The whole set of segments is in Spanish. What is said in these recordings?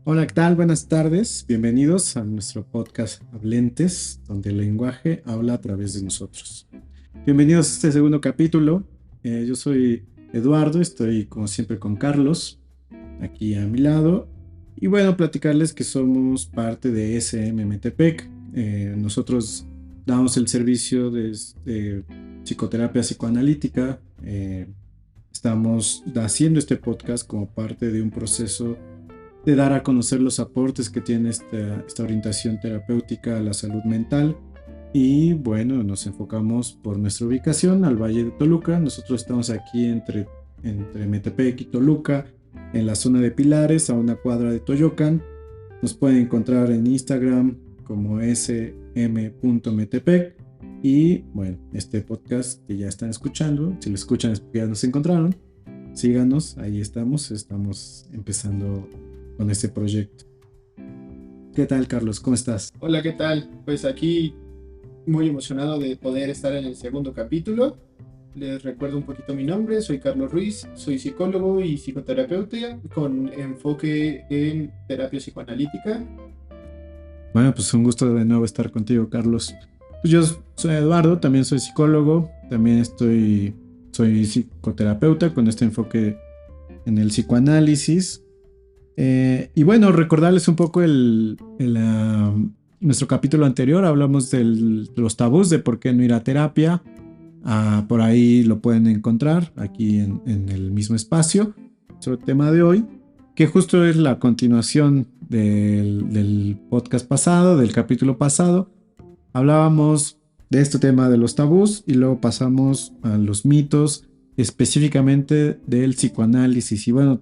Hola, ¿qué tal? Buenas tardes. Bienvenidos a nuestro podcast Hablentes, donde el lenguaje habla a través de nosotros. Bienvenidos a este segundo capítulo. Yo soy Eduardo, estoy como siempre con Carlos, aquí a mi lado. Y bueno, platicarles que somos parte de SM Metepec. Nosotros damos el servicio de psicoterapia psicoanalítica. Estamos haciendo este podcast como parte de un proceso de dar a conocer los aportes que tiene esta orientación terapéutica a la salud mental. Y bueno, nos enfocamos por nuestra ubicación al Valle de Toluca. Nosotros estamos aquí entre Metepec y Toluca, en la zona de Pilares, a una cuadra de Toyocan. Nos pueden encontrar en Instagram como sm.metepec. Y bueno, este podcast que ya están escuchando, si lo escuchan es porque ya nos encontraron. Síganos, ahí estamos empezando con este proyecto. ¿Qué tal, Carlos? ¿Cómo estás? Hola, ¿qué tal? Pues aquí muy emocionado de poder estar en el segundo capítulo. Les recuerdo un poquito mi nombre, soy Carlos Ruiz, soy psicólogo y psicoterapeuta con enfoque en terapia psicoanalítica. Bueno, pues un gusto de nuevo estar contigo, Carlos. Pues yo soy Eduardo, también soy psicólogo, soy psicoterapeuta con este enfoque en el psicoanálisis. Y bueno, recordarles un poco nuestro capítulo anterior, hablamos de los tabús, de por qué no ir a terapia. Por ahí lo pueden encontrar, aquí en el mismo espacio, sobre el tema de hoy, que justo es la continuación del podcast pasado, del capítulo pasado. Hablábamos de este tema de los tabús y luego pasamos a los mitos, específicamente del psicoanálisis. Y bueno,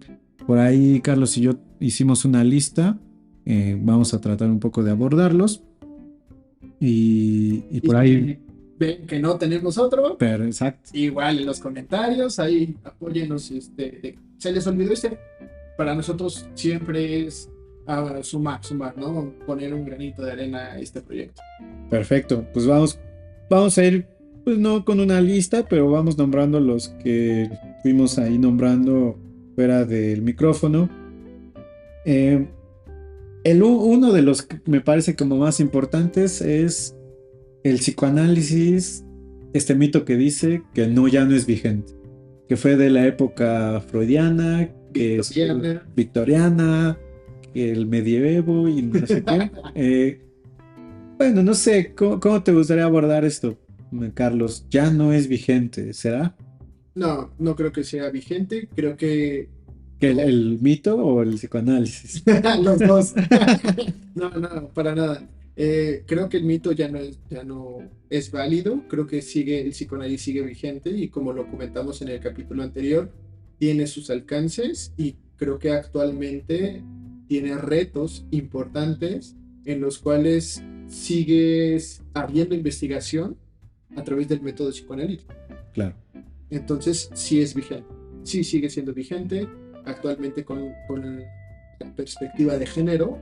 por ahí Carlos y yo hicimos una lista, vamos a tratar un poco de abordarlos y Y por ahí, si ven que no tenemos otro, pero exacto. igual en los comentarios, ahí apóyenos. Se les olvidó para nosotros siempre es sumar, ¿no? Poner un granito de arena a este proyecto. Perfecto, pues vamos a ir, pues no con una lista, pero vamos nombrando los que fuimos ahí nombrando fuera del micrófono. Eh, Uno de los que me parece como más importantes es el psicoanálisis, este mito que dice que no, ya no es vigente, que fue de la época freudiana, que es Victoriana. victoriana, que el medievo y no sé qué. Bueno, no sé, ¿cómo te gustaría abordar esto, Carlos? Ya no es vigente, ¿será? No, no creo que sea vigente. Creo que ¿Que el mito o el psicoanálisis? los dos. No, no, para nada. Creo que el mito ya no es válido. Creo que el psicoanálisis sigue vigente y como lo comentamos en el capítulo anterior, tiene sus alcances y creo que actualmente tiene retos importantes en los cuales sigues habiendo investigación a través del método psicoanalítico. Claro. Entonces, sí es vigente, sí sigue siendo vigente. Actualmente con la perspectiva de género,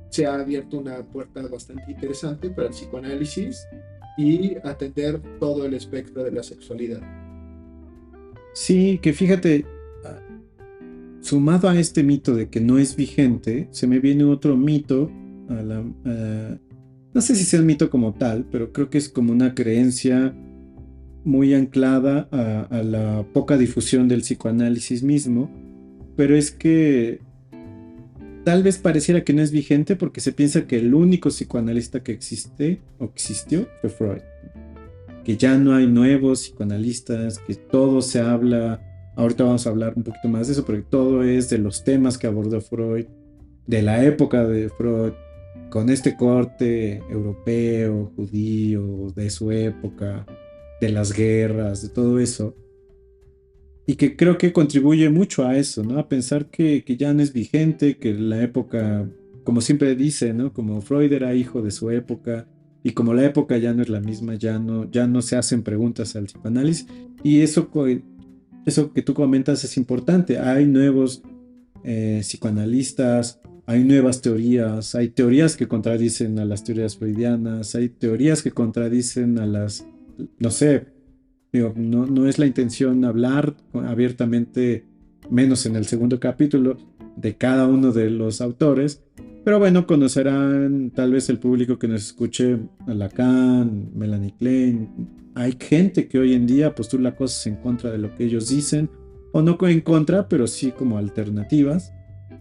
se ha abierto una puerta bastante interesante para el psicoanálisis y atender todo el espectro de la sexualidad. Sí, que fíjate, ah, sumado a este mito de que no es vigente, se me viene otro mito, no sé si sea un mito como tal, pero creo que es como una creencia muy anclada a la poca difusión del psicoanálisis mismo, pero es que tal vez pareciera que no es vigente porque se piensa que el único psicoanalista que existe o existió fue Freud. Que ya no hay nuevos psicoanalistas, que todo se habla, ahorita vamos a hablar un poquito más de eso, pero todo es de los temas que abordó Freud, de la época de Freud, con este corte europeo, judío, de su época, de las guerras, de todo eso. Y que creo que contribuye mucho a eso, ¿no? A pensar que ya no es vigente, que la época, como siempre dice, ¿no? Como Freud era hijo de su época y como la época ya no es la misma, ya no se hacen preguntas al psicoanálisis. Y eso que tú comentas es importante. Hay nuevos psicoanalistas, hay nuevas teorías, hay teorías que contradicen a las teorías freudianas, hay teorías que contradicen a las, no sé, digo, no es la intención hablar abiertamente, menos en el segundo capítulo, de cada uno de los autores. Pero bueno, conocerán tal vez el público que nos escuche a Lacan, Melanie Klein. Hay gente que hoy en día postula cosas en contra de lo que ellos dicen, o no en contra, pero sí como alternativas.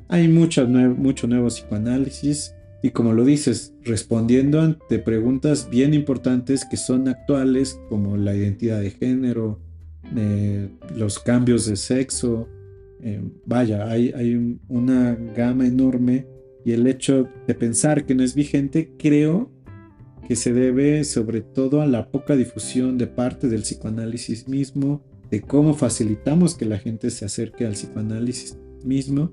Hay mucho nuevo psicoanálisis y como lo dices, respondiendo ante preguntas bien importantes que son actuales, como la identidad de género, los cambios de sexo. Vaya, hay una gama enorme y el hecho de pensar que no es vigente, creo que se debe sobre todo a la poca difusión de parte del psicoanálisis mismo, de cómo facilitamos que la gente se acerque al psicoanálisis mismo.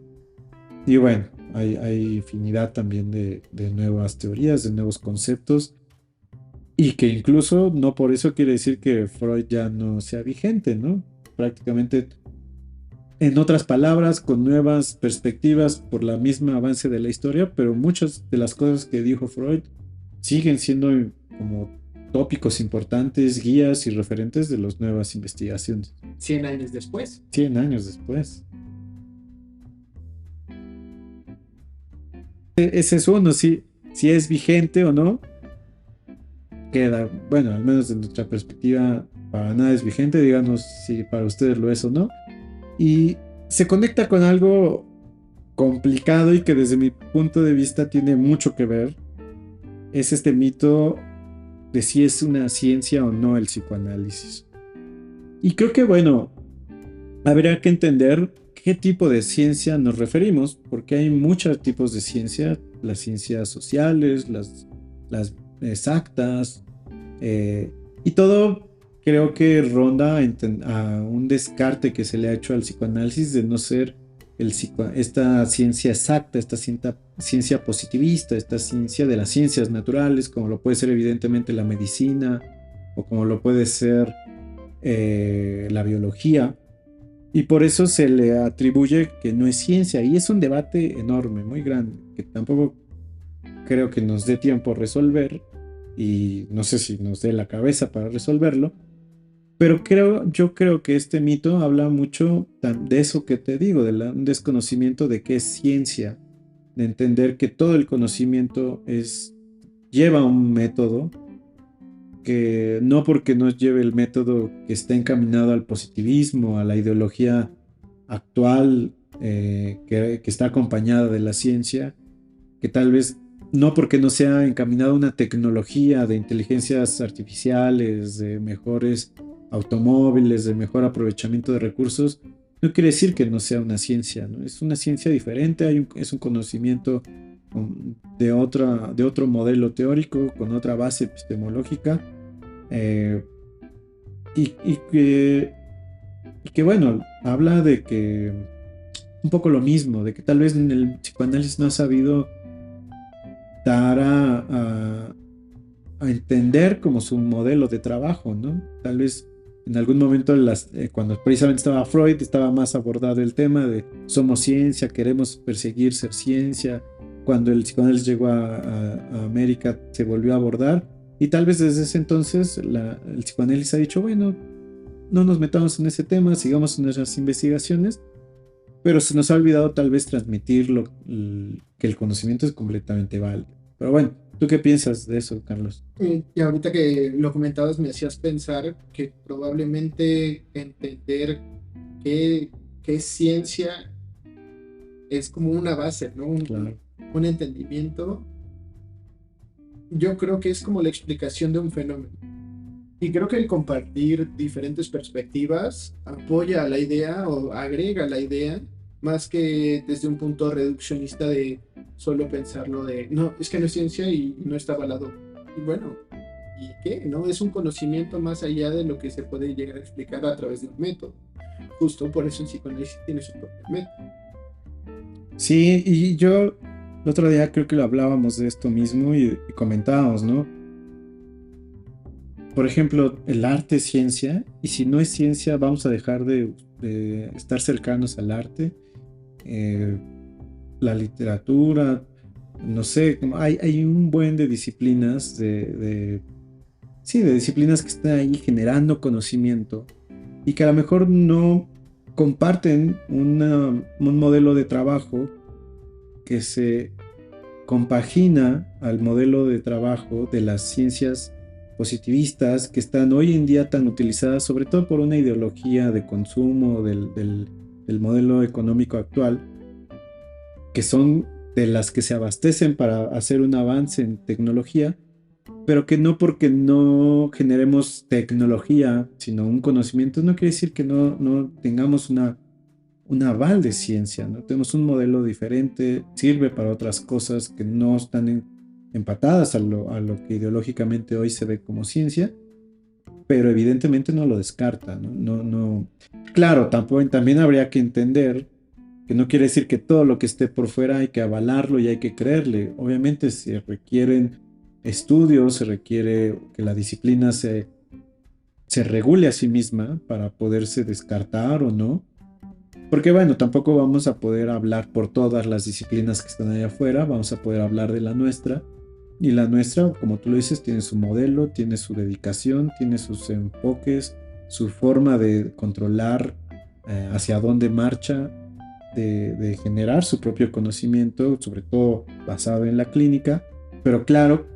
Y bueno, hay infinidad también de nuevas teorías, de nuevos conceptos, y que incluso no por eso quiere decir que Freud ya no sea vigente, ¿no? Prácticamente, en otras palabras, con nuevas perspectivas por la misma avance de la historia, pero muchas de las cosas que dijo Freud siguen siendo como tópicos importantes, guías y referentes de las nuevas investigaciones. 100 años después. 100 años después. Ese es uno, si es vigente o no, queda, bueno, al menos de nuestra perspectiva, para nada es vigente, díganos si para ustedes lo es o no. Y se conecta con algo complicado y que desde mi punto de vista tiene mucho que ver. Es este mito de si es una ciencia o no el psicoanálisis. Y creo que, bueno, habría que entender qué tipo de ciencia nos referimos, porque hay muchos tipos de ciencia, las ciencias sociales, las exactas, y todo creo que ronda a un descarte que se le ha hecho al psicoanálisis de no ser esta ciencia exacta, esta ciencia positivista, esta ciencia de las ciencias naturales, como lo puede ser evidentemente la medicina o como lo puede ser la biología. Y por eso se le atribuye que no es ciencia. Y es un debate enorme, muy grande, que tampoco creo que nos dé tiempo a resolver. Y no sé si nos dé la cabeza para resolverlo. Pero yo creo que este mito habla mucho de eso que te digo, un desconocimiento de qué es ciencia. De entender que todo el conocimiento lleva un método, que no porque no lleve el método que está encaminado al positivismo, a la ideología actual, que está acompañada de la ciencia, que tal vez no porque no sea encaminado a una tecnología de inteligencias artificiales, de mejores automóviles, de mejor aprovechamiento de recursos, no quiere decir que no sea una ciencia, ¿no? Es una ciencia diferente, es un conocimiento de otro modelo teórico, con otra base epistemológica, eh, y que bueno, habla de que un poco lo mismo, de que tal vez en el psicoanálisis no ha sabido dar a entender como su modelo de trabajo, ¿no? Tal vez en algún momento, cuando precisamente estaba Freud, estaba más abordado el tema de somos ciencia, queremos perseguir ser ciencia. Cuando el psicoanálisis llegó a América, se volvió a abordar. Y tal vez desde ese entonces el psicoanálisis ha dicho, bueno, no nos metamos en ese tema, sigamos en nuestras investigaciones, pero se nos ha olvidado tal vez transmitir que el conocimiento es completamente válido. Pero bueno, ¿tú qué piensas de eso, Carlos? Y ahorita que lo comentabas me hacías pensar que probablemente entender qué, qué es ciencia es como una base, ¿no? Claro. Un entendimiento. Yo creo que es como la explicación de un fenómeno. Y creo que el compartir diferentes perspectivas apoya a la idea o agrega a la idea, más que desde un punto reduccionista de solo pensarlo de, no, es que no es ciencia y no está avalado. Y bueno, ¿y qué? ¿No? Es un conocimiento más allá de lo que se puede llegar a explicar a través de un método. Justo por eso el psicoanálisis tiene su propio método. Sí, y yo el otro día creo que lo hablábamos de esto mismo y comentábamos, ¿no? Por ejemplo, el arte es ciencia, y si no es ciencia, vamos a dejar de estar cercanos al arte. Eh, la literatura, no sé, hay un buen de disciplinas, sí, de disciplinas que están ahí generando conocimiento y que a lo mejor no comparten un modelo de trabajo que se compagina al modelo de trabajo de las ciencias positivistas que están hoy en día tan utilizadas, sobre todo por una ideología de consumo del modelo económico actual, que son de las que se abastecen para hacer un avance en tecnología, pero que no porque no generemos tecnología, sino un conocimiento, no quiere decir que no tengamos un aval de ciencia, ¿no? Tenemos un modelo diferente, sirve para otras cosas que no están empatadas a lo que ideológicamente hoy se ve como ciencia, pero evidentemente no lo descarta, ¿no? Claro, también habría que entender que no quiere decir que todo lo que esté por fuera hay que avalarlo y hay que creerle. Obviamente se requieren estudios, se requiere que la disciplina se regule a sí misma para poderse descartar o no. Porque bueno, tampoco vamos a poder hablar por todas las disciplinas que están allá afuera, vamos a poder hablar de la nuestra. Y la nuestra, como tú lo dices, tiene su modelo, tiene su dedicación, tiene sus enfoques, su forma de controlar hacia dónde marcha, de generar su propio conocimiento, sobre todo basado en la clínica. Pero claro,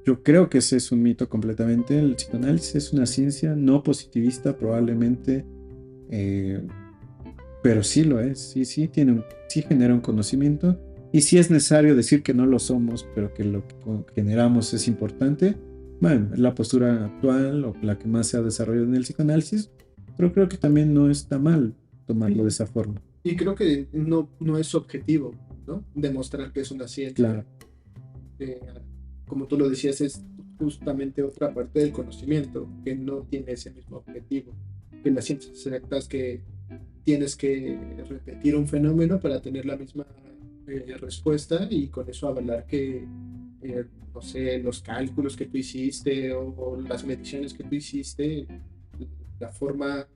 yo creo que ese es un mito completamente. El psicoanálisis es una ciencia no positivista, probablemente, eh, pero sí lo es. Sí, sí genera un conocimiento. Y si es necesario decir que no lo somos, pero que lo que generamos es importante, bueno, es la postura actual o la que más se ha desarrollado en el psicoanálisis, pero creo que también no está mal tomarlo de esa forma. Y creo que no es objetivo, ¿no? Demostrar que es una ciencia. Claro, Eh, Como tú lo decías, es justamente otra parte del conocimiento que no tiene ese mismo objetivo. Que las ciencias exactas que tienes que repetir un fenómeno para tener la misma respuesta y con eso avalar que, no sé, los cálculos que tú hiciste o las mediciones que tú hiciste, la forma,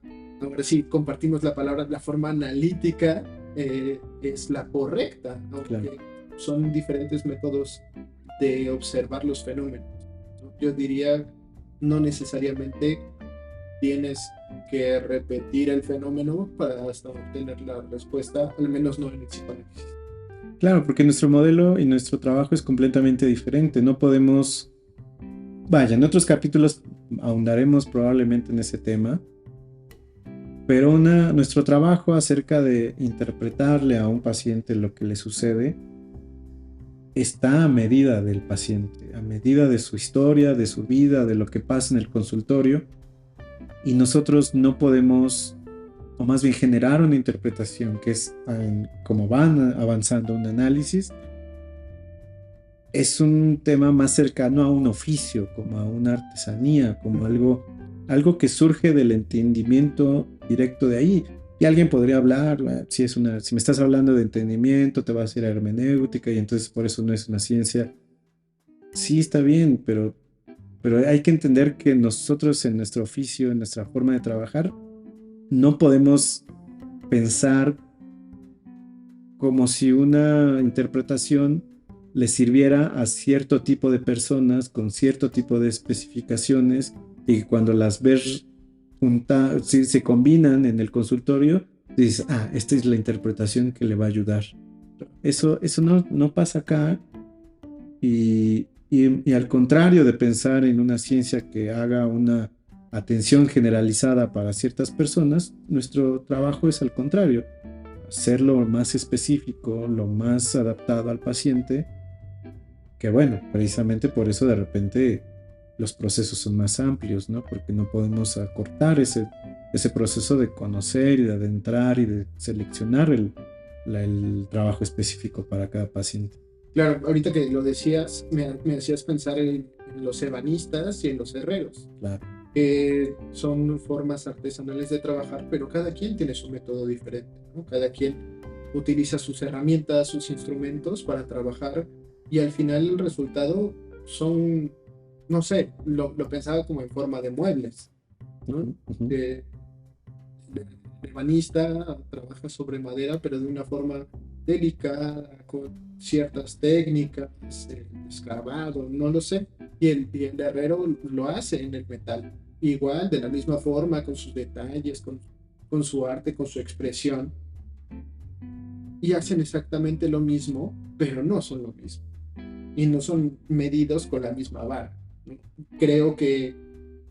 ahora sí compartimos la palabra, la forma analítica es la correcta, claro. aunque son diferentes métodos de observar los fenómenos, ¿no? Yo diría, no necesariamente tienes que repetir el fenómeno para hasta obtener la respuesta, al menos no en el psicoanálisis. Claro, porque nuestro modelo y nuestro trabajo es completamente diferente. No podemos, vaya, en otros capítulos ahondaremos probablemente en ese tema, pero nuestro trabajo acerca de interpretarle a un paciente lo que le sucede está a medida del paciente, a medida de su historia, de su vida, de lo que pasa en el consultorio, y nosotros no podemos, o más bien generar una interpretación que es como van avanzando un análisis, es un tema más cercano a un oficio, como a una artesanía, como algo que surge del entendimiento directo de ahí. Y alguien podría hablar, si me estás hablando de entendimiento, te vas a ir a hermenéutica y entonces por eso no es una ciencia. Sí, está bien, pero hay que entender que nosotros en nuestro oficio, en nuestra forma de trabajar, no podemos pensar como si una interpretación le sirviera a cierto tipo de personas con cierto tipo de especificaciones y cuando las ves si se combinan en el consultorio, dices, esta es la interpretación que le va a ayudar. Eso no pasa acá y al contrario de pensar en una ciencia que haga una atención generalizada para ciertas personas, nuestro trabajo es al contrario, hacerlo más específico, lo más adaptado al paciente, que bueno, precisamente por eso de repente los procesos son más amplios, ¿no? Porque no podemos acortar ese proceso de conocer y de adentrar y de seleccionar el trabajo específico para cada paciente. Claro, ahorita que lo decías, me hacías pensar en los ebanistas y en los herreros, Claro, que son formas artesanales de trabajar, pero cada quien tiene su método diferente, ¿no? Cada quien utiliza sus herramientas, sus instrumentos para trabajar y al final el resultado son, no sé, lo pensaba como en forma de muebles, ¿no? ujú, ujú, Eh, el ebanista trabaja sobre madera, pero de una forma delicada, con ciertas técnicas, escarbado, no lo sé. Y el herrero lo hace en el metal, igual, de la misma forma, con sus detalles, con con su arte, con su expresión, y hacen exactamente lo mismo, pero no son lo mismo. Y no son medidos con la misma vara. Creo que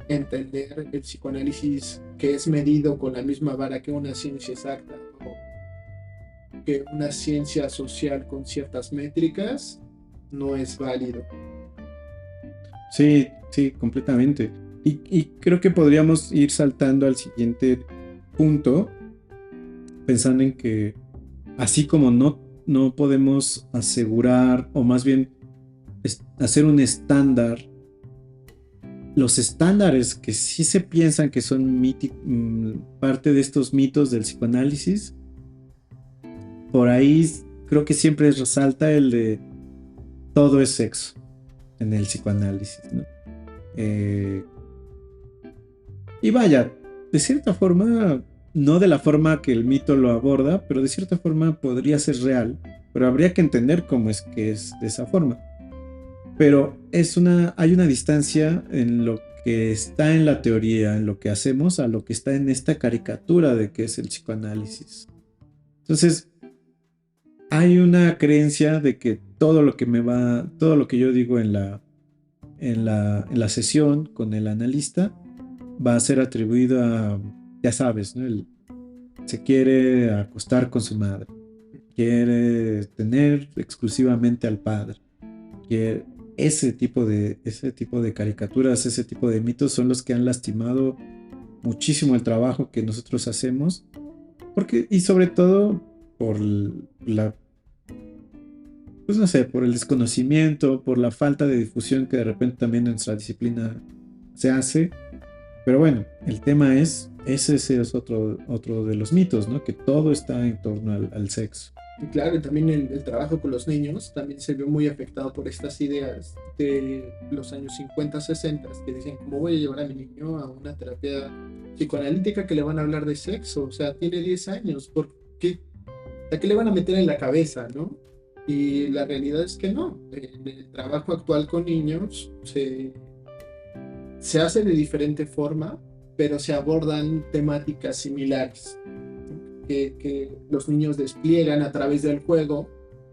entender el psicoanálisis que es medido con la misma vara que una ciencia exacta o que una ciencia social con ciertas métricas no es válido. Sí, sí, completamente. Y creo que podríamos ir saltando al siguiente punto, pensando en que así como no podemos asegurar, o más bien hacer un estándar, los estándares que sí se piensan que son parte de estos mitos del psicoanálisis, por ahí creo que siempre resalta el de todo es sexo en el psicoanálisis, ¿no? Y vaya, de cierta forma, no de la forma que el mito lo aborda, pero de cierta forma podría ser real, pero habría que entender cómo es que es de esa forma. Pero hay una distancia en lo que está en la teoría, en lo que hacemos, a lo que está en esta caricatura de que es el psicoanálisis. Entonces, hay una creencia de que todo lo que yo digo en la sesión con el analista va a ser atribuido a, ya sabes, ¿no? Se quiere acostar con su madre, quiere tener exclusivamente al padre, que ese tipo de caricaturas, ese tipo de mitos son los que han lastimado muchísimo el trabajo que nosotros hacemos, porque, y sobre todo por la, pues no sé, por el desconocimiento, por la falta de difusión que de repente también en nuestra disciplina se hace. Pero bueno, el tema ese es otro de los mitos, ¿no? Que todo está en torno al sexo. Y claro, y también el trabajo con los niños también se vio muy afectado por estas ideas de los años 50, 60, que decían, ¿cómo voy a llevar a mi niño a una terapia psicoanalítica que le van a hablar de sexo? O sea, tiene 10 años, ¿por qué? ¿A qué le van a meter en la cabeza, no? Y la realidad es que no. En el trabajo actual con niños se hace de diferente forma, pero se abordan temáticas similares que los niños despliegan a través del juego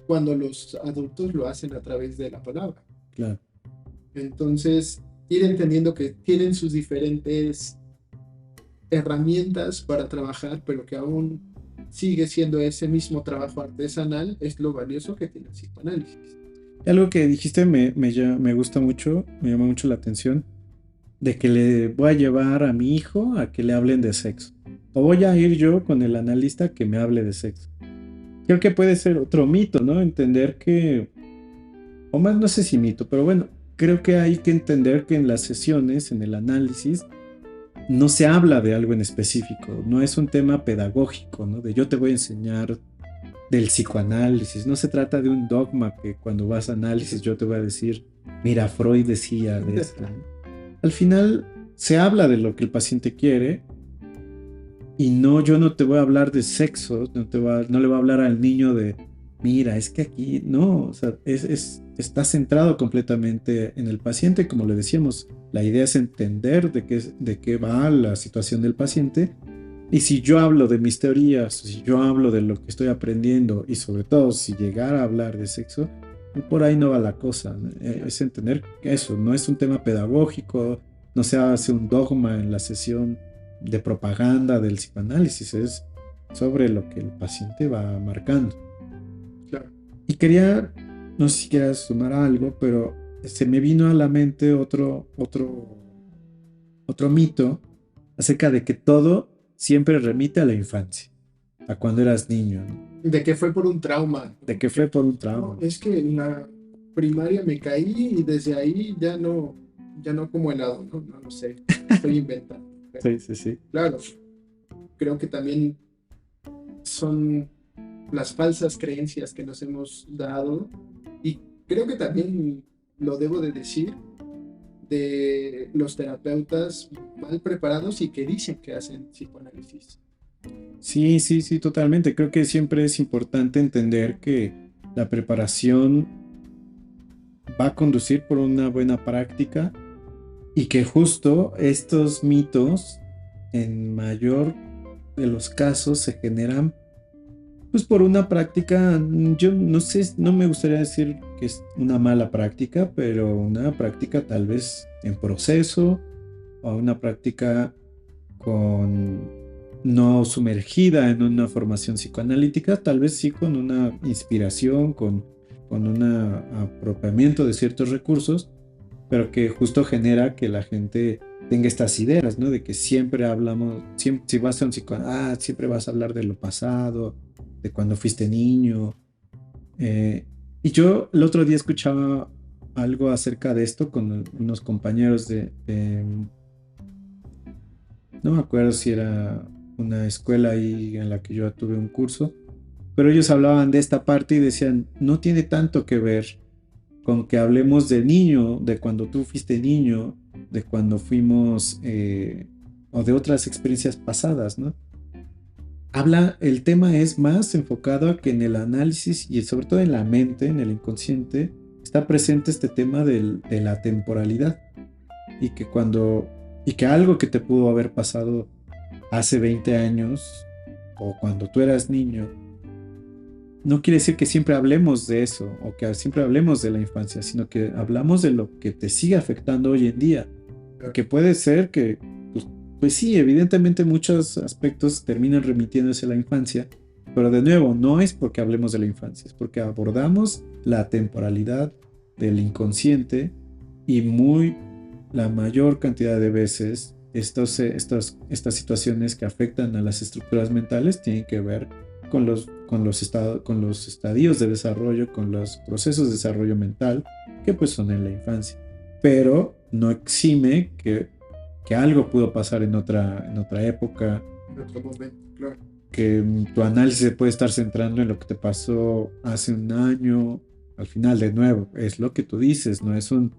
cuando los adultos lo hacen a través de la palabra. Claro. Entonces, ir entendiendo que tienen sus diferentes herramientas para trabajar, pero que aún sigue siendo ese mismo trabajo artesanal, es lo valioso que tiene el psicoanálisis. Algo que dijiste me gusta mucho, me llama mucho la atención, de que le voy a llevar a mi hijo a que le hablen de sexo. O voy a ir yo con el analista que me hable de sexo. Creo que puede ser otro mito, ¿no? Entender que, o más no sé si mito, pero bueno, creo que hay que entender que en las sesiones, en el análisis, no se habla de algo en específico, no es un tema pedagógico, ¿no? De yo te voy a enseñar del psicoanálisis, no se trata de un dogma que cuando vas a análisis yo te voy a decir, mira, Freud decía de esto, ¿no? Al final se habla de lo que el paciente quiere y no, yo no te voy a hablar de sexo, no le voy a hablar al niño de, mira, es que aquí, no, o sea, está centrado completamente en el paciente, como le decíamos, la idea es entender de qué va la situación del paciente. Y si yo hablo de mis teorías, si yo hablo de lo que estoy aprendiendo y sobre todo si llegara a hablar de sexo, por ahí no va la cosa. Es entender que eso no es un tema pedagógico, no se hace un dogma en la sesión de propaganda del psicoanálisis, es sobre lo que el paciente va marcando. Claro. Y quería, no sé si quieras sumar algo, pero se me vino a la mente otro mito acerca de que todo siempre remite a la infancia, a cuando eras niño, ¿no? De que fue por un trauma. De que fue por un trauma. No, es que en la primaria me caí y desde ahí ya no como helado, no, no lo sé, estoy inventando. Sí, sí, sí. Claro, creo que también son las falsas creencias que nos hemos dado y creo que también lo debo de decir de los terapeutas mal preparados y que dicen que hacen psicoanálisis. Sí, sí, sí, totalmente. Creo que siempre es importante entender que la preparación va a conducir por una buena práctica y que justo estos mitos en mayor de los casos se generan pues por una práctica, yo no sé, no me gustaría decir que es una mala práctica, pero una práctica tal vez en proceso o una práctica con no sumergida en una formación psicoanalítica, tal vez sí con una inspiración, con un apropiamiento de ciertos recursos, pero que justo genera que la gente tenga estas ideas, ¿no? De que siempre hablamos, siempre, si vas a un psicoanalista, siempre vas a hablar de lo pasado, de cuando fuiste niño. Eh, y yo el otro día escuchaba algo acerca de esto con unos compañeros no me acuerdo si era una escuela ahí en la que yo tuve un curso, pero ellos hablaban de esta parte y decían, no tiene tanto que ver con que hablemos de niño, de cuando tú fuiste niño, de cuando fuimos, o de otras experiencias pasadas, ¿no? El tema es más enfocado a que en el análisis y sobre todo en la mente, en el inconsciente, está presente este tema de la temporalidad y que y que algo que te pudo haber pasado hace 20 años o cuando tú eras niño, no quiere decir que siempre hablemos de eso o que siempre hablemos de la infancia, sino que hablamos de lo que te sigue afectando hoy en día. Que puede ser que, pues sí, evidentemente muchos aspectos terminan remitiéndose a la infancia, pero de nuevo, no es porque hablemos de la infancia, es porque abordamos la temporalidad del inconsciente y la mayor cantidad de veces estas situaciones que afectan a las estructuras mentales tienen que ver con los estadios de desarrollo, con los procesos de desarrollo mental que pues son en la infancia. Pero no exime que algo pudo pasar en otra época. En otro momento, claro. Que tu análisis se puede estar centrando en lo que te pasó hace un año. Al final, de nuevo, es lo que tú dices, no es un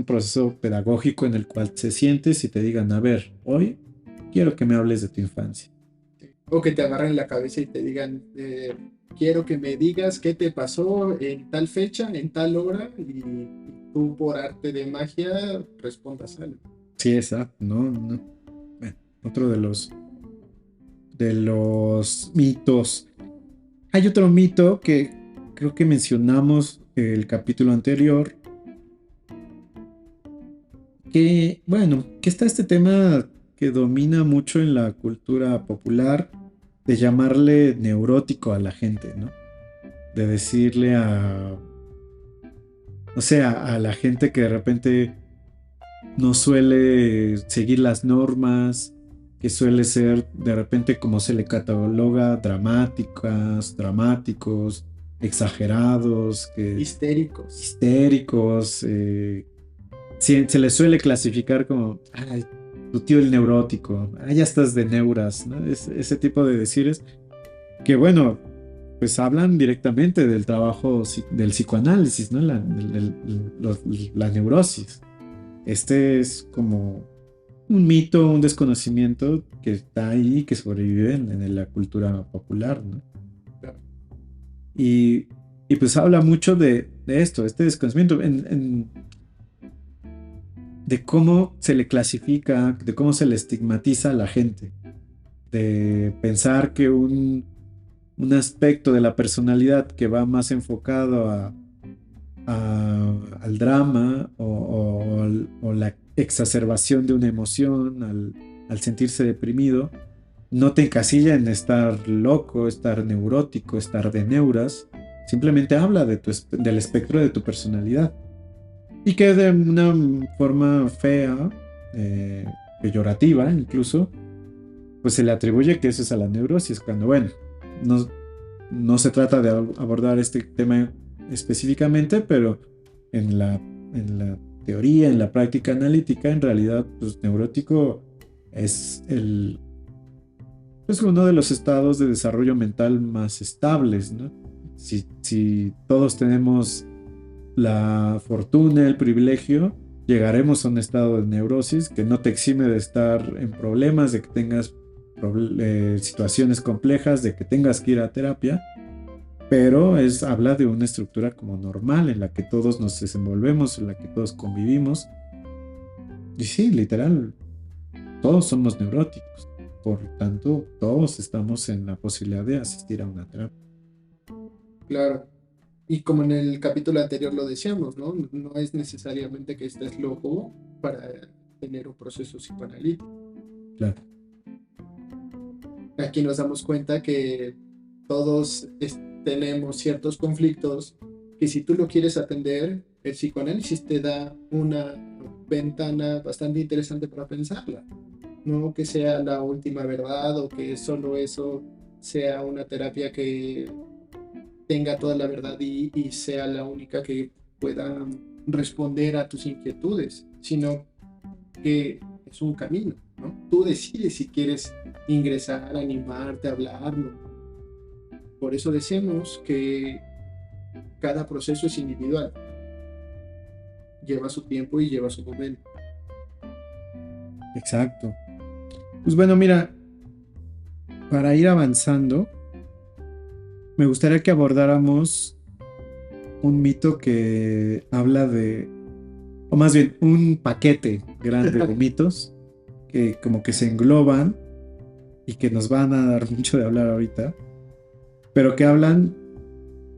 proceso pedagógico en el cual se sientes y te digan, a ver, hoy quiero que me hables de tu infancia. O que te agarren la cabeza y te digan, quiero que me digas qué te pasó en tal fecha, en tal hora, y tú por arte de magia respondas algo. Sí, exacto, no. Bueno, otro de los mitos. Hay otro mito que creo que mencionamos el capítulo anterior, que está este tema que domina mucho en la cultura popular de llamarle neurótico a la gente, ¿no? De decirle o sea, a la gente que de repente no suele seguir las normas, que suele ser de repente como se le cataloga dramáticos, exagerados, histéricos, se les suele clasificar como, ay, tu tío el neurótico, ya estás de neuras, ¿no? Ese tipo de decires que bueno, pues hablan directamente del trabajo del psicoanálisis, ¿no? La neurosis. Este es como un mito, un desconocimiento que está ahí, que sobrevive en la cultura popular, ¿no? Y pues habla mucho de esto, este desconocimiento, de cómo se le clasifica, de cómo se le estigmatiza a la gente, de pensar que un aspecto de la personalidad que va más enfocado al drama o la exacerbación de una emoción, al sentirse deprimido, no te encasilla en estar loco, estar neurótico, estar de neuras, simplemente habla del espectro de tu personalidad. Y que de una forma fea, peyorativa incluso, pues se le atribuye que eso es a la neurosis, cuando bueno, no se trata de abordar este tema específicamente, pero en la teoría, en la práctica analítica, en realidad, pues neurótico es uno de los estados de desarrollo mental más estables, ¿no? Si todos tenemos la fortuna, el privilegio, llegaremos a un estado de neurosis que no te exime de estar en problemas, de que tengas situaciones complejas, de que tengas que ir a terapia, pero habla de una estructura como normal en la que todos nos desenvolvemos, en la que todos convivimos. Y sí, literal, todos somos neuróticos. por tanto, todos estamos en la posibilidad de asistir a una terapia. Claro. Y como en el capítulo anterior lo decíamos, ¿no? No es necesariamente que estés loco para tener un proceso psicoanalítico. Claro, Aquí nos damos cuenta que todos tenemos ciertos conflictos que si tú lo quieres atender, el psicoanálisis te da una ventana bastante interesante para pensarla. No que sea la última verdad o que solo eso sea una terapia que tenga toda la verdad y sea la única que pueda responder a tus inquietudes, sino que es un camino, ¿no? Tú decides si quieres ingresar, animarte, hablarlo. Por eso decimos que cada proceso es individual, lleva su tiempo y lleva su momento. exacto. Pues bueno, mira, para ir avanzando, me gustaría que abordáramos un mito que habla de, o más bien, un paquete grande de mitos que como que se engloban y que nos van a dar mucho de hablar ahorita, pero que hablan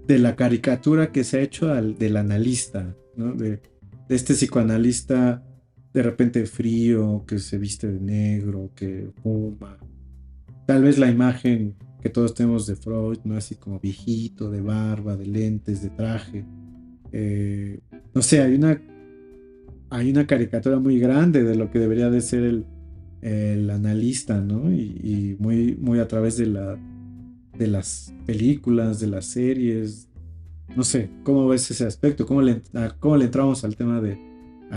de la caricatura que se ha hecho del analista, ¿no? De este psicoanalista de repente frío, que se viste de negro, que fuma. Tal vez la imagen que todos tenemos de Freud, ¿no? Así como viejito, de barba, de lentes, de traje. Eh, no sé, hay una caricatura muy grande de lo que debería de ser el analista, ¿no? Y muy, muy a través de las películas, de las series. No sé, ¿cómo ves ese aspecto? ¿Cómo le entramos a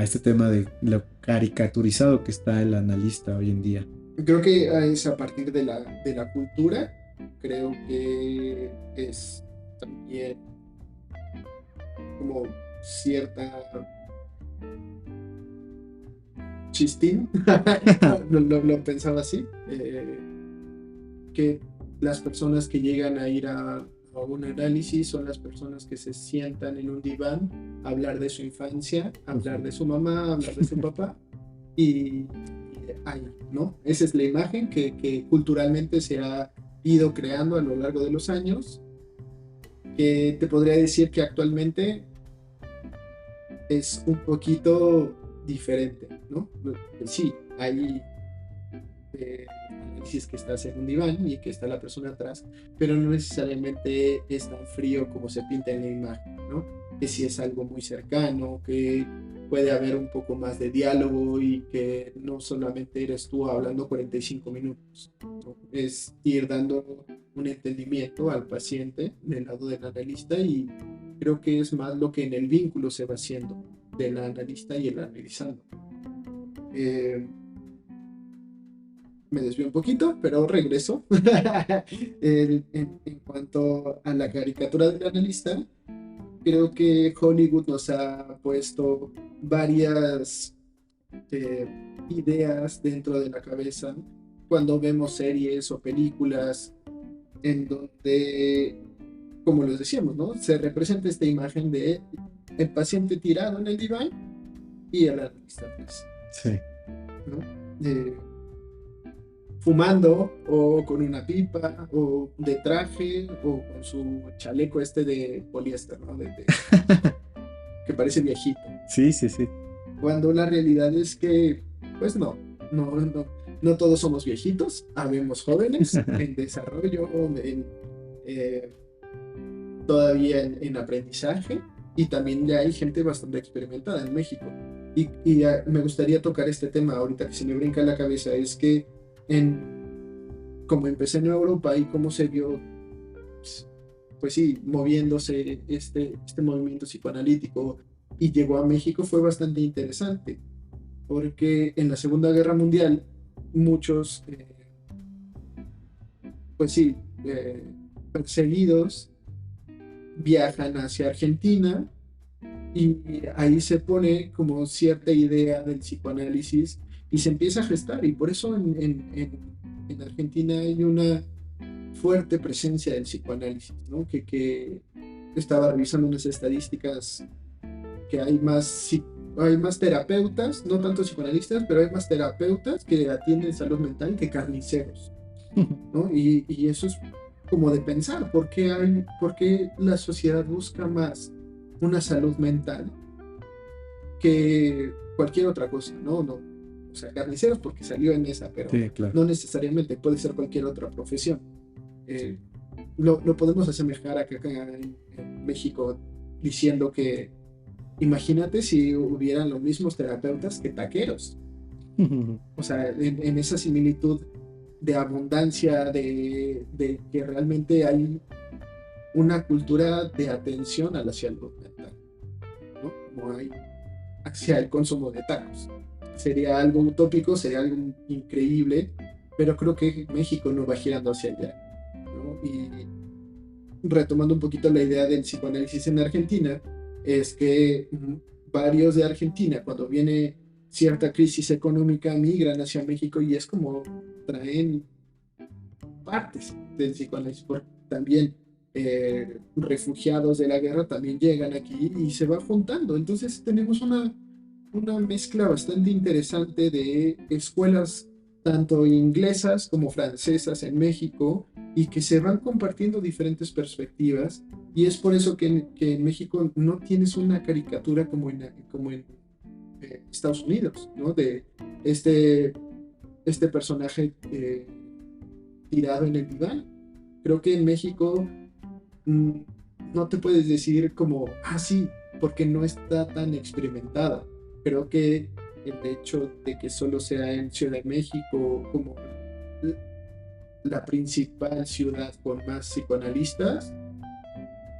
este tema de lo caricaturizado que está el analista hoy en día? Creo que es a partir de la cultura, creo que es también como cierta chistín, lo pensaba así, que las personas que llegan a ir a un análisis son las personas que se sientan en un diván a hablar de su infancia, a hablar de su mamá, a hablar de su papá, y ahí, ¿no? Esa es la imagen que culturalmente se ha ido creando a lo largo de los años, que te podría decir que actualmente es un poquito diferente, ¿no? Sí, hay análisis que estás en un diván y que está la persona atrás, pero no necesariamente es tan frío como se pinta en la imagen, ¿no? Que si es algo muy cercano, que puede haber un poco más de diálogo y que no solamente eres tú hablando 45 minutos, ¿no? Es ir dando un entendimiento al paciente del lado del analista y creo que es más lo que en el vínculo se va haciendo del analista y el analizando. Eh, Me desvío un poquito, pero regreso. En cuanto a la caricatura del analista, creo que Hollywood nos ha puesto varias eh, ideas dentro de la cabeza cuando vemos series o películas en donde, como les decíamos, ¿no? Se representa esta imagen de el paciente tirado en el diván y el analista, pues, Sí. ¿no? Eh, Fumando o con una pipa o de traje o con su chaleco este de poliéster, ¿no? Que parece viejito. Sí, sí, sí. Cuando la realidad es que, pues no todos somos viejitos, habemos jóvenes en desarrollo, eh, todavía en aprendizaje y también ya hay gente bastante experimentada en México. Y me gustaría tocar este tema ahorita que se me brinca en la cabeza, es que como empecé en Europa y cómo se vio, pues sí, moviéndose este movimiento psicoanalítico y llegó a México fue bastante interesante, porque en la Segunda Guerra Mundial muchos, pues sí, perseguidos viajan hacia Argentina y ahí se pone como cierta idea del psicoanálisis y se empieza a gestar y por eso en Argentina hay una fuerte presencia del psicoanálisis, ¿no? Que estaba revisando unas estadísticas que hay más hay más terapeutas, no tanto psicoanalistas, pero hay más terapeutas que atienden salud mental que carniceros, ¿no? Y eso es como de pensar, por qué la sociedad busca más una salud mental que cualquier otra cosa, ¿no? No, o sea, carniceros porque salió en esa, pero Sí, claro. no necesariamente puede ser cualquier otra profesión. Eh, lo podemos asemejar acá en México diciendo que imagínate si hubieran los mismos terapeutas que taqueros. O sea, en esa similitud de abundancia, de que realmente hay una cultura de atención a la salud mental, ¿no? Como hay hacia el consumo de tacos. Sería algo utópico, sería algo increíble, pero creo que México no va girando hacia allá, ¿no? Y retomando un poquito la idea del psicoanálisis en Argentina, es que varios de Argentina, cuando viene cierta crisis económica, migran hacia México y es como traen partes del psicoanálisis, porque también refugiados de la guerra también llegan aquí y se va juntando. Entonces tenemos una mezcla bastante interesante de escuelas tanto inglesas como francesas en México y que se van compartiendo diferentes perspectivas y es por eso que en México no tienes una caricatura como en Estados Unidos, ¿no? De este, este personaje tirado en el diván. Creo que en México mm, no te puedes decir como, ah, sí, porque no está tan experimentada. Creo que el hecho de que solo sea en Ciudad de México como la principal ciudad con más psicoanalistas,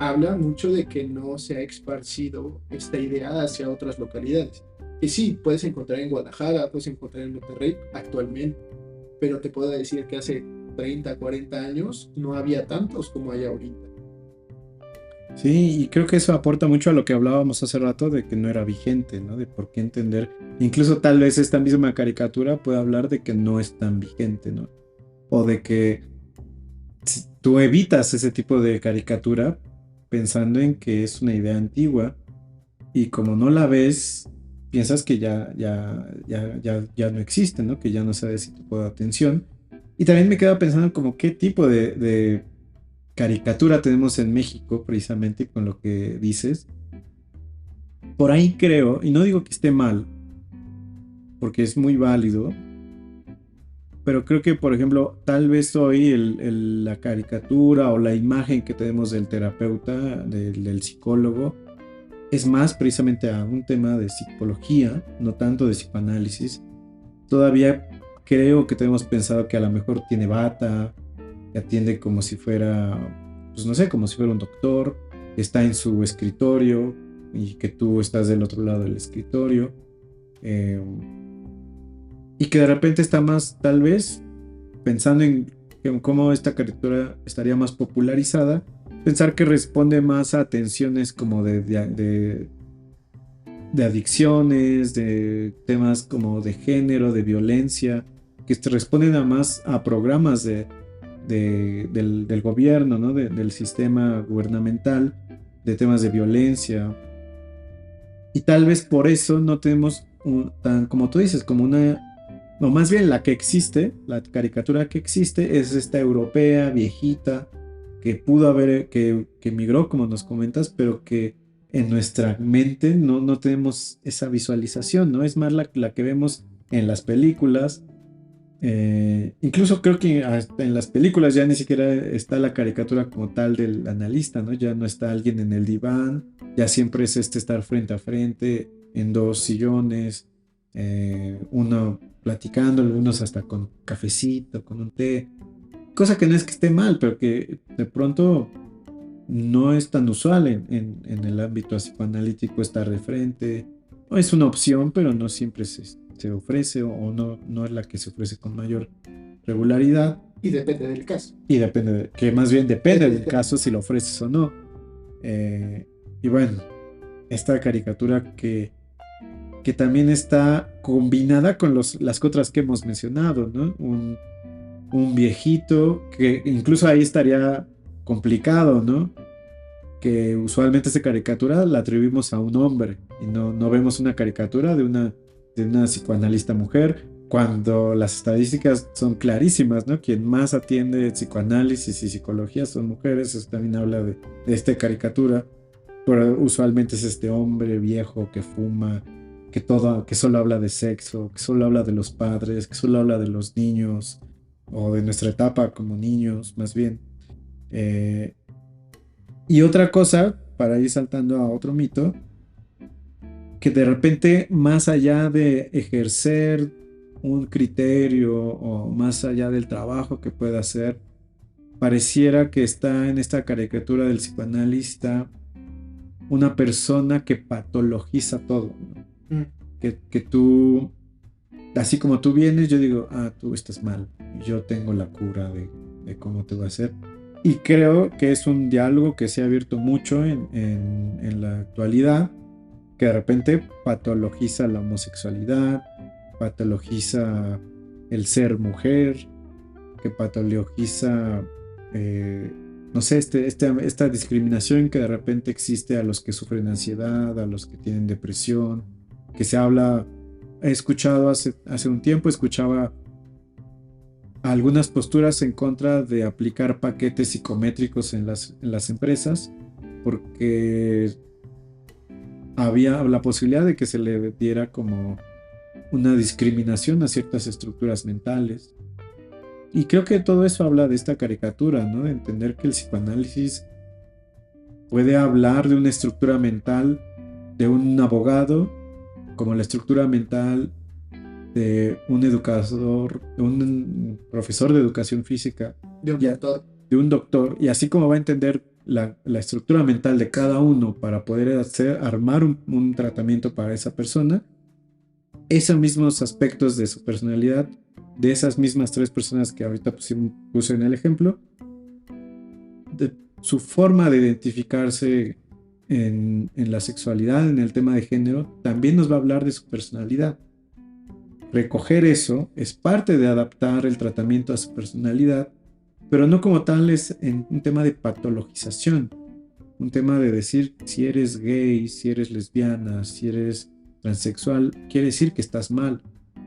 habla mucho de que no se ha esparcido esta idea hacia otras localidades. Que sí, puedes encontrar en Guadalajara, puedes encontrar en Monterrey actualmente, pero te puedo decir que hace 30, 40 años no había tantos como hay ahorita. Sí, y creo que eso aporta mucho a lo que hablábamos hace rato de que no era vigente, ¿no? De por qué entender. Incluso tal vez esta misma caricatura puede hablar de que no es tan vigente, ¿no? O de que si tú evitas ese tipo de caricatura pensando en que es una idea antigua y como no la ves, piensas que ya no existe, ¿no? Que ya no sabes si te puede dar atención. Y también me quedo pensando como qué tipo de caricatura tenemos en México, precisamente con lo que dices. Por ahí creo, y no digo que esté mal, porque es muy válido, pero creo que, por ejemplo, tal vez hoy la caricatura o la imagen que tenemos del terapeuta, del psicólogo, es más precisamente a un tema de psicología, no tanto de psicoanálisis. Todavía creo que tenemos pensado que a lo mejor tiene bata, que atiende como si fuera, pues no sé, como si fuera un doctor, que está en su escritorio y que tú estás del otro lado del escritorio. Eh, y que de repente está más, tal vez, pensando en cómo esta caricatura estaría más popularizada, pensar que responde más a tensiones como de adicciones, de temas como de género, de violencia, que responden a más a programas del gobierno, ¿no? Del sistema gubernamental, de temas de violencia. Y tal vez por eso no tenemos tan, como tú dices, como una, no, más bien la que existe, la caricatura que existe es esta europea, viejita, que pudo haber, que migró, como nos comentas, pero que en nuestra mente no tenemos esa visualización, ¿no? Es más la que vemos en las películas. Incluso creo que hasta en las películas ya ni siquiera está la caricatura como tal del analista, ¿no? Ya no está alguien en el diván, ya siempre es estar frente a frente, en dos sillones, uno platicando, algunos hasta con cafecito, con un té, cosa que no es que esté mal, pero que de pronto no es tan usual en el ámbito psicoanalítico estar de frente. O es una opción, pero no siempre se ofrece o no es la que se ofrece con mayor regularidad. Y depende del caso. Y depende, que más bien depende del caso si lo ofreces o no. Y bueno, esta caricatura que también está combinada con las otras que hemos mencionado, ¿no? Un viejito que incluso ahí estaría complicado, ¿no? que usualmente esa caricatura la atribuimos a un hombre y no vemos una caricatura de una psicoanalista mujer, cuando las estadísticas son clarísimas, ¿no? Quien más atiende psicoanálisis y psicología son mujeres. Eso también habla de esta caricatura, pero usualmente es este hombre viejo que fuma, que solo habla de sexo, que solo habla de los padres, que solo habla de los niños, o de nuestra etapa como niños, más bien. Eh, y otra cosa, para ir saltando a otro mito, que de repente, más allá de ejercer un criterio o más allá del trabajo que pueda hacer, pareciera que está en esta caricatura del psicoanalista una persona que patologiza todo, ¿no? Mm. Que tú, así como tú vienes, yo digo, ah, tú estás mal, yo tengo la cura de cómo te va a hacer. Y creo que es un diálogo que se ha abierto mucho en la actualidad, que de repente patologiza la homosexualidad, patologiza el ser mujer, que patologiza, eh, no sé, esta discriminación que de repente existe a los que sufren ansiedad, a los que tienen depresión, que se habla, he escuchado hace un tiempo, escuchaba algunas posturas en contra de aplicar paquetes psicométricos en las empresas, porque había la posibilidad de que se le diera como una discriminación a ciertas estructuras mentales. Y creo que todo eso habla de esta caricatura, ¿no? De entender que el psicoanálisis puede hablar de una estructura mental de un abogado, como la estructura mental de un educador, de un profesor de educación física, De un doctor. de un doctor, y así como va a entender la estructura mental de cada uno para poder armar un tratamiento para esa persona, esos mismos aspectos de su personalidad, de esas mismas tres personas que ahorita puse en el ejemplo, de su forma de identificarse en la sexualidad, en el tema de género, también nos va a hablar de su personalidad. Recoger eso es parte de adaptar el tratamiento a su personalidad, pero no como tal es en un tema de patologización, un tema de decir si eres gay, si eres lesbiana, si eres transexual, quiere decir que estás mal.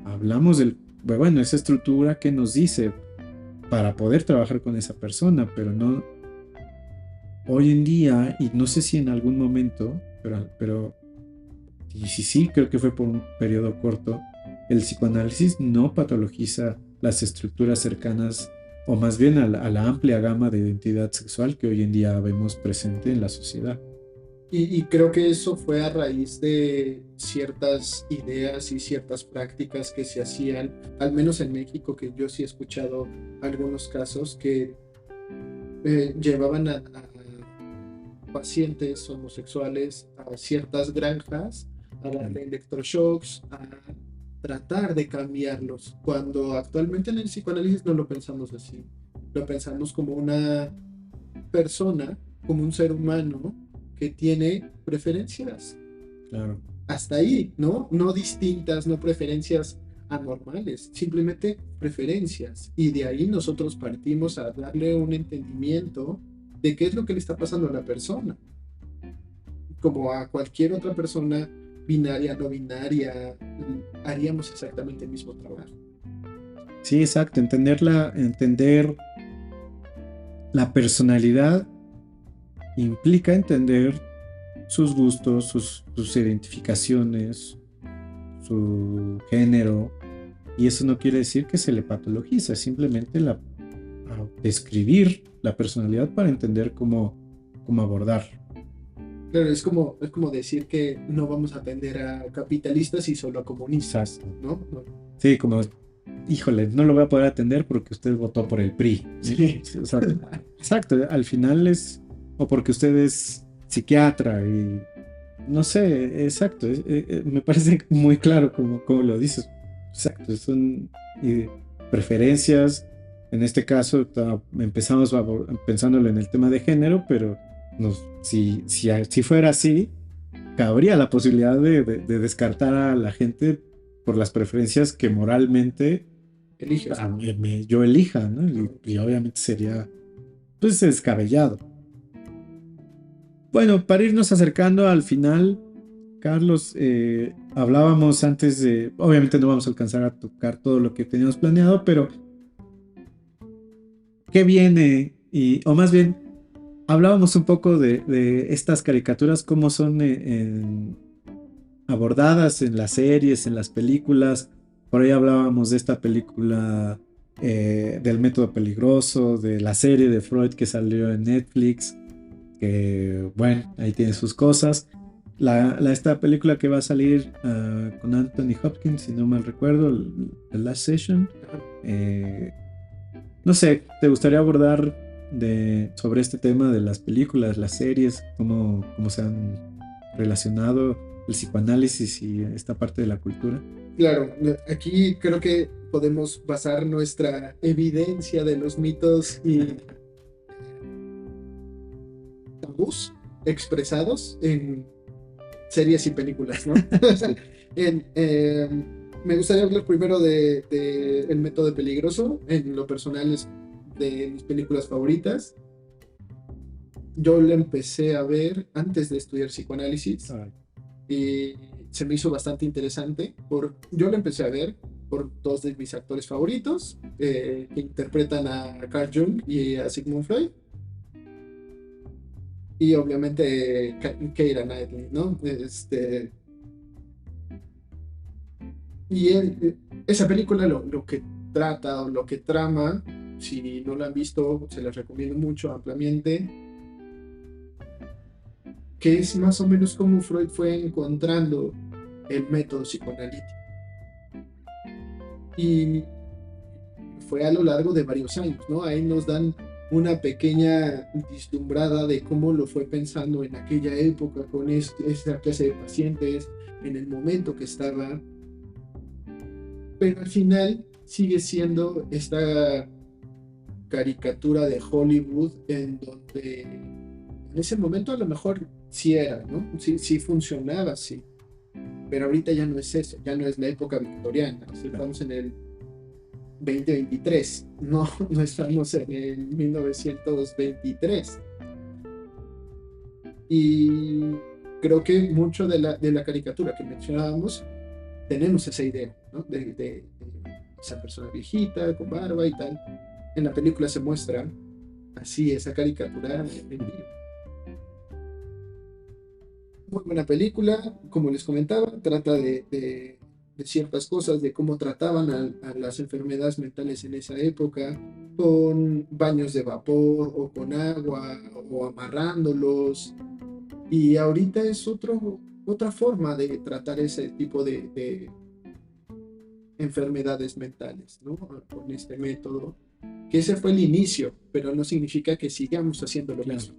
Hablamos bueno, esa estructura que nos dice para poder trabajar con esa persona, pero no hoy en día, y no sé si en algún momento, pero y sí, creo que fue por un periodo corto, el psicoanálisis no patologiza las estructuras cercanas, o más bien a la amplia gama de identidad sexual que hoy en día vemos presente en la sociedad. Y creo que eso fue a raíz de ciertas ideas y ciertas prácticas que se hacían, al menos en México, que yo sí he escuchado algunos casos que llevaban a pacientes homosexuales a ciertas granjas, a darle electroshocks, a tratar de cambiarlos, cuando actualmente en el psicoanálisis no lo pensamos así, lo pensamos como una persona, como un ser humano que tiene preferencias. Claro. Hasta ahí, ¿no? No distintas, no preferencias anormales, simplemente preferencias. Y de ahí nosotros partimos a darle un entendimiento de qué es lo que le está pasando a la persona. Como a cualquier otra persona, binaria, no binaria, haríamos exactamente el mismo trabajo. Sí, exacto. Entender la personalidad implica entender sus gustos, sus identificaciones, su género, y eso no quiere decir que se le patologiza, simplemente a describir la personalidad para entender cómo abordar. Claro, es como decir que no vamos a atender a capitalistas y solo a comunistas, ¿no? Sí, como, híjole, no lo voy a poder atender porque usted votó por el PRI. Sí. O sea, exacto, al final o porque usted es psiquiatra y no sé, exacto, me parece muy claro como lo dices. Exacto, son preferencias. En este caso, empezamos pensándolo en el tema de género, pero si fuera así, cabría la posibilidad de descartar a la gente por las preferencias que moralmente Eliges. yo elija, ¿no? Y obviamente sería, pues, descabellado. bueno, para irnos acercando al final, Carlos, hablábamos antes de, obviamente no vamos a alcanzar a tocar todo lo que teníamos planeado, pero ¿qué viene? O más bien, hablábamos un poco de estas caricaturas, cómo son abordadas en las series, en las películas. Por ahí hablábamos de esta película del método peligroso, de la serie de Freud que salió en Netflix, que bueno, ahí tiene sus cosas. Esta película que va a salir con Anthony Hopkins, si no mal recuerdo, The Last Session. No sé, ¿te gustaría abordar sobre este tema de las películas, las series, cómo se han relacionado el psicoanálisis y esta parte de la cultura? Claro, aquí creo que podemos basar nuestra evidencia de los mitos y tabús expresados en series y películas, ¿no? En, me gustaría hablar primero de El método peligroso. En lo personal es de mis películas favoritas. Yo la empecé a ver antes de estudiar psicoanálisis. Ay. Y se me hizo bastante interesante. Yo la empecé a ver por dos de mis actores favoritos, que interpretan a Carl Jung y a Sigmund Freud. Y obviamente Keira Knightley, ¿no? Esa película lo que trata o lo que trama, si no la han visto, se las recomiendo mucho ampliamente, que es más o menos como Freud fue encontrando el método psicoanalítico. Y fue a lo largo de varios años, ¿no? Ahí nos dan una pequeña vislumbrada de cómo lo fue pensando en aquella época con esta clase de pacientes, en el momento que estaba. Pero al final sigue siendo esta caricatura de Hollywood en donde en ese momento a lo mejor sí era, ¿no? Sí funcionaba, sí. Pero ahorita ya no es eso, ya no es la época victoriana. O sea, estamos en el 2023, no estamos en el 1923. Y creo que mucho de la caricatura que mencionábamos, tenemos esa idea, ¿no? De esa persona viejita, con barba y tal. En la película se muestra así esa caricatura en vivo. Muy buena película, como les comentaba, trata de ciertas cosas, de cómo trataban a las enfermedades mentales en esa época, con baños de vapor o con agua o amarrándolos. Y ahorita es otra forma de tratar ese tipo de enfermedades mentales, ¿no? Con este método, que ese fue el inicio, pero no significa que sigamos haciendo lo mismo.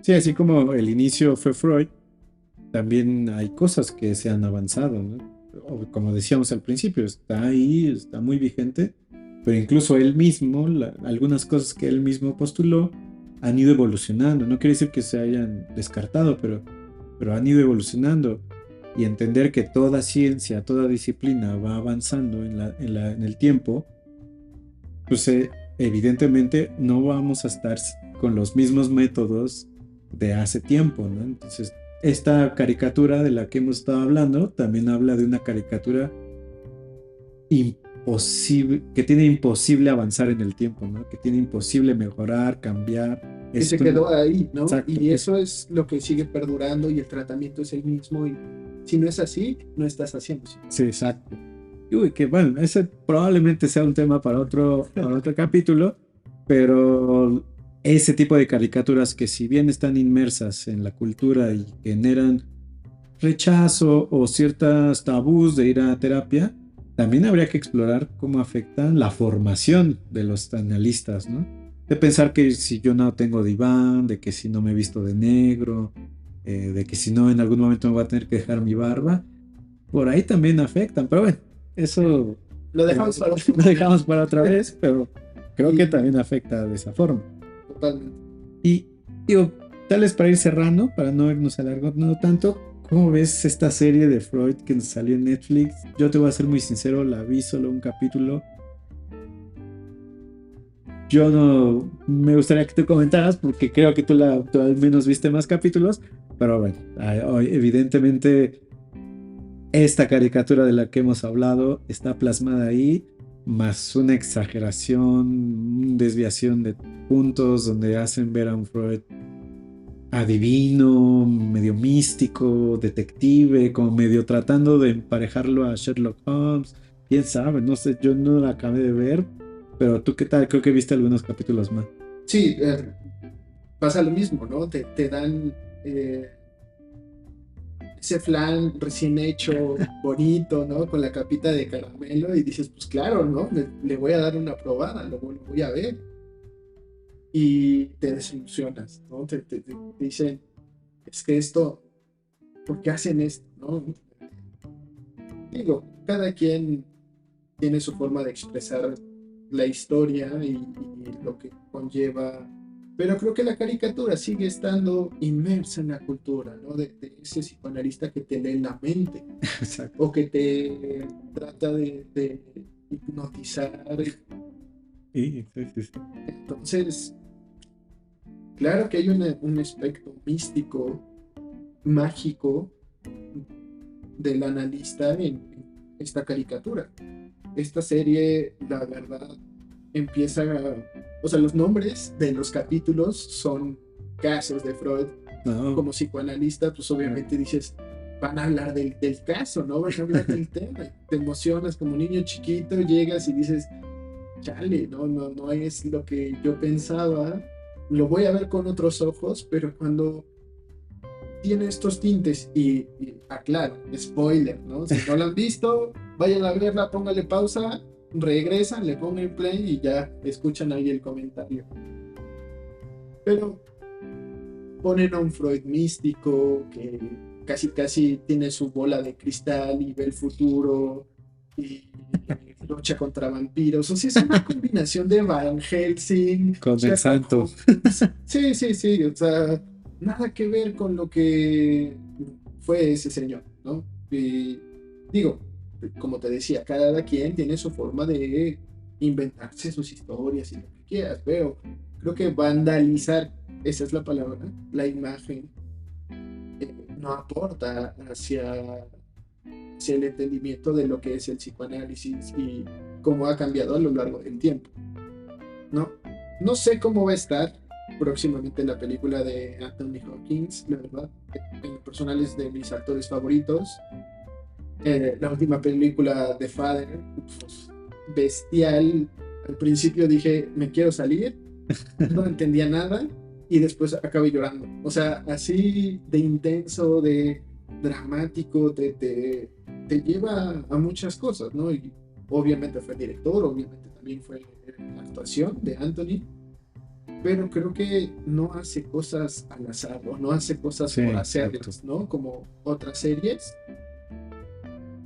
Sí, así como el inicio fue Freud, también hay cosas que se han avanzado, ¿no? O como decíamos al principio, está ahí, está muy vigente, pero incluso él mismo, algunas cosas que él mismo postuló, han ido evolucionando. No quiere decir que se hayan descartado, pero han ido evolucionando. Y entender que toda ciencia, toda disciplina va avanzando en el tiempo, pues evidentemente no vamos a estar con los mismos métodos de hace tiempo, ¿no? Entonces, esta caricatura de la que hemos estado hablando también habla de una caricatura imposible, que tiene imposible avanzar en el tiempo, ¿no? Que tiene imposible mejorar, cambiar. Que se quedó ahí, ¿no? Exacto. Y eso es lo que sigue perdurando y el tratamiento es el mismo. Y si no es así, no estás haciendo así. Sí, exacto. Uy, que bueno, ese probablemente sea un tema para otro capítulo, pero ese tipo de caricaturas que si bien están inmersas en la cultura y generan rechazo o ciertos tabús de ir a terapia, también habría que explorar cómo afectan la formación de los analistas, ¿no? De pensar que si yo no tengo diván, de que si no me he visto de negro, de que si no en algún momento me voy a tener que dejar mi barba, por ahí también afectan, pero bueno, eso lo dejamos para otra vez, pero creo que también afecta de esa forma. Totalmente. Y digo, tal vez para ir cerrando, para no irnos alargando tanto, ¿cómo ves esta serie de Freud que nos salió en Netflix? Yo te voy a ser muy sincero, la vi solo un capítulo. yo no me gustaría que tú comentaras porque creo que tú al menos viste más capítulos, pero bueno, evidentemente esta caricatura de la que hemos hablado está plasmada ahí, más una exageración, una desviación de puntos donde hacen ver a un Freud adivino, medio místico, detective, como medio tratando de emparejarlo a Sherlock Holmes. Quién sabe, no sé, yo no la acabé de ver, pero tú qué tal, creo que viste algunos capítulos más. Sí, pasa lo mismo, ¿no? Te dan ese flan recién hecho, bonito, ¿no? Con la capita de caramelo y dices, pues claro, ¿no? Le voy a dar una probada, lo voy a ver. Y te desilusionas, ¿no? Te dicen, es que esto, ¿por qué hacen esto, no? Digo, cada quien tiene su forma de expresar la historia y lo que conlleva, pero creo que la caricatura sigue estando inmersa en la cultura, ¿no? De ese psicoanalista que te lee la mente Exacto. o que te trata de hipnotizar. Sí, sí, sí, sí. Entonces, claro que hay un aspecto místico, mágico del analista en esta caricatura. Esta serie, la verdad, empieza, o sea, los nombres de los capítulos son casos de Freud. No, Como psicoanalista, pues obviamente dices, van a hablar del caso, ¿no? Van a hablar del tema. Te emocionas como niño chiquito, llegas y dices, chale, no es lo que yo pensaba. Lo voy a ver con otros ojos, pero cuando tiene estos tintes y aclaro, spoiler, ¿no? Si no la han visto, vayan a verla, póngale pausa, regresan, le pongan play y ya escuchan ahí el comentario. Pero ponen a un Freud místico que casi casi tiene su bola de cristal y ve el futuro y lucha contra vampiros. O sea, es una combinación de Van Helsing, con el Sherlock santo. Holmes. Sí, sí, sí. O sea, nada que ver con lo que fue ese señor, ¿no? Y digo, como te decía, cada quien tiene su forma de inventarse sus historias y lo que quieras, pero creo que vandalizar, esa es la palabra, la imagen, no aporta hacia el entendimiento de lo que es el psicoanálisis y cómo ha cambiado a lo largo del tiempo. No, no sé cómo va a estar próximamente la película de Anthony Hopkins, la verdad. En lo personal es de mis actores favoritos. La última película de Father, pues, bestial. Al principio dije, me quiero salir, no entendía nada y después acabé llorando. O sea, así de intenso, de dramático, te lleva a muchas cosas, ¿no? Y obviamente fue el director, obviamente también fue la actuación de Anthony, pero creo que no hace cosas al azar o no hace cosas Sí, por exacto. hacerlas, ¿no? Como otras series.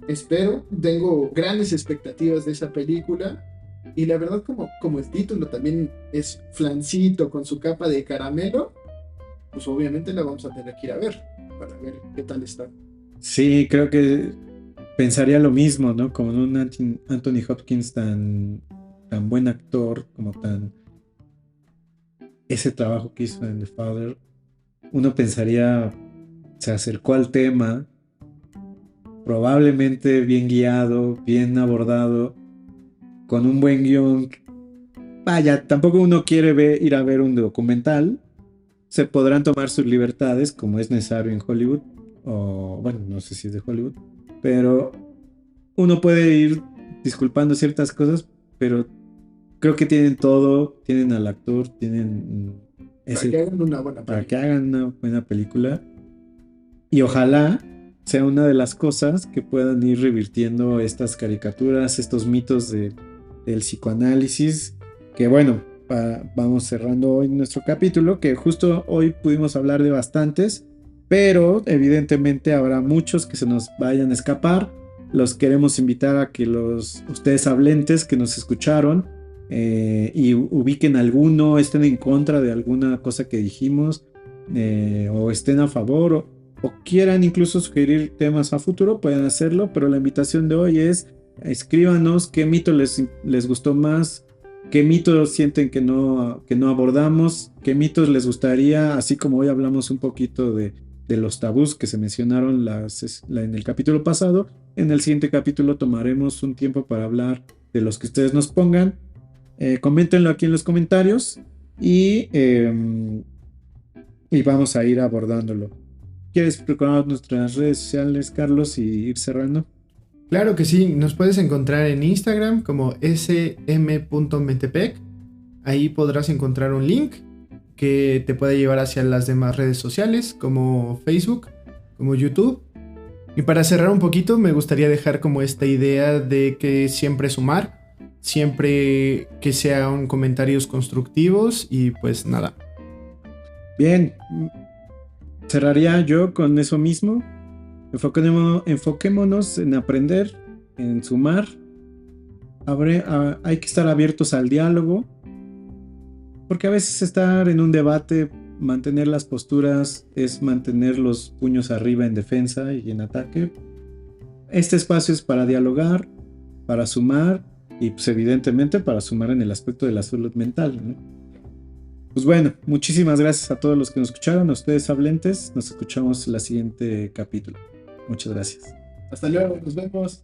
Espero, tengo grandes expectativas de esa película y la verdad como el título también es flancito con su capa de caramelo, pues obviamente la vamos a tener que ir a ver para ver qué tal está. Sí, creo que pensaría lo mismo, ¿no? Como en un Anthony Hopkins tan buen actor, como tan ese trabajo que hizo en The Father, uno pensaría, se acercó al tema, probablemente bien guiado, bien abordado, con un buen guión. Vaya, tampoco uno quiere ir a ver un documental. Se podrán tomar sus libertades, como es necesario en Hollywood, o bueno, no sé si es de Hollywood, pero uno puede ir disculpando ciertas cosas, pero creo que tienen todo, tienen al actor, tienen Para ese que hagan una buena para que película. hagan una buena película y ojalá sea una de las cosas que puedan ir revirtiendo estas caricaturas, estos mitos del psicoanálisis, que bueno, vamos cerrando hoy nuestro capítulo, que justo hoy pudimos hablar de bastantes, pero evidentemente habrá muchos que se nos vayan a escapar. Los queremos invitar a que ustedes hablentes que nos escucharon y ubiquen alguno, estén en contra de alguna cosa que dijimos o estén a favor o quieran incluso sugerir temas a futuro, pueden hacerlo, pero la invitación de hoy es escríbanos qué mito les gustó más, ¿Qué mitos sienten que no abordamos? ¿Qué mitos les gustaría? Así como hoy hablamos un poquito de los tabús que se mencionaron en el capítulo pasado, en el siguiente capítulo tomaremos un tiempo para hablar de los que ustedes nos pongan. Coméntenlo aquí en los comentarios y vamos a ir abordándolo. ¿Quieres recordar nuestras redes sociales, Carlos, y ir cerrando? Claro que sí, nos puedes encontrar en Instagram como sm.metepec. Ahí podrás encontrar un link que te puede llevar hacia las demás redes sociales como Facebook, como YouTube. Y para cerrar un poquito, me gustaría dejar como esta idea de que siempre sumar, siempre que sean comentarios constructivos y pues nada. Bien, cerraría yo con eso mismo. Enfoquémonos en aprender, en sumar. Hay que estar abiertos al diálogo, porque a veces estar en un debate, mantener las posturas, es mantener los puños arriba en defensa y en ataque. Este espacio es para dialogar, para sumar y pues evidentemente para sumar en el aspecto de la salud mental, ¿no? Pues bueno, muchísimas gracias a todos los que nos escucharon, a ustedes hablentes. Nos escuchamos en el siguiente capítulo. Muchas gracias. Hasta luego, nos vemos.